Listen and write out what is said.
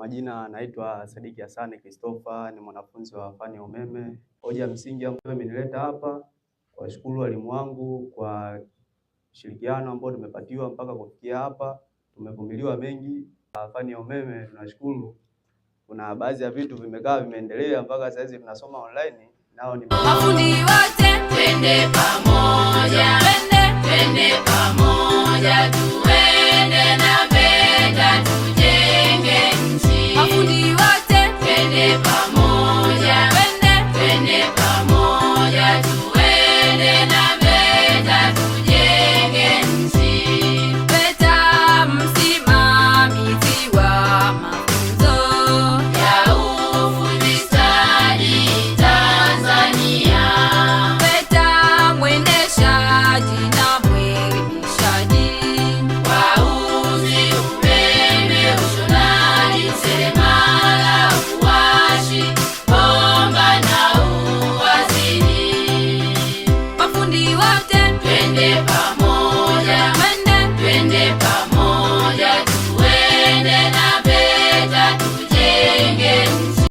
majina naitwa Sadiki Hassan Christopher, ni mwanafunzi wa fani ya umeme. Hoja msingi ambayo imenileta hapa, kuwashukuru walimu wangu kwa ushirikiano ambao tumepatiwa mpaka kufikia hapa. Tumevumiliwa mengi. Fani ya umeme tunashukuru, kuna baadhi ya vitu vimeendelea mpaka sasa hivi tunasoma online. Nao ni mafundi wote twende pamoja, twende pamoja, tuende na VETA tujenge nchi. Mafundi wote twende pamoja, twende pamoja, tuende na VETA tujenge nchi. VETA msimamizi wa mafunzo ya ufundi stadi Tanzania. VETA mwendeshaji na mwelimishaji, wauzi umeme, ushonaji, seremala, uwashi, bomba na uwaziri. Mafundi wote twende pamoja.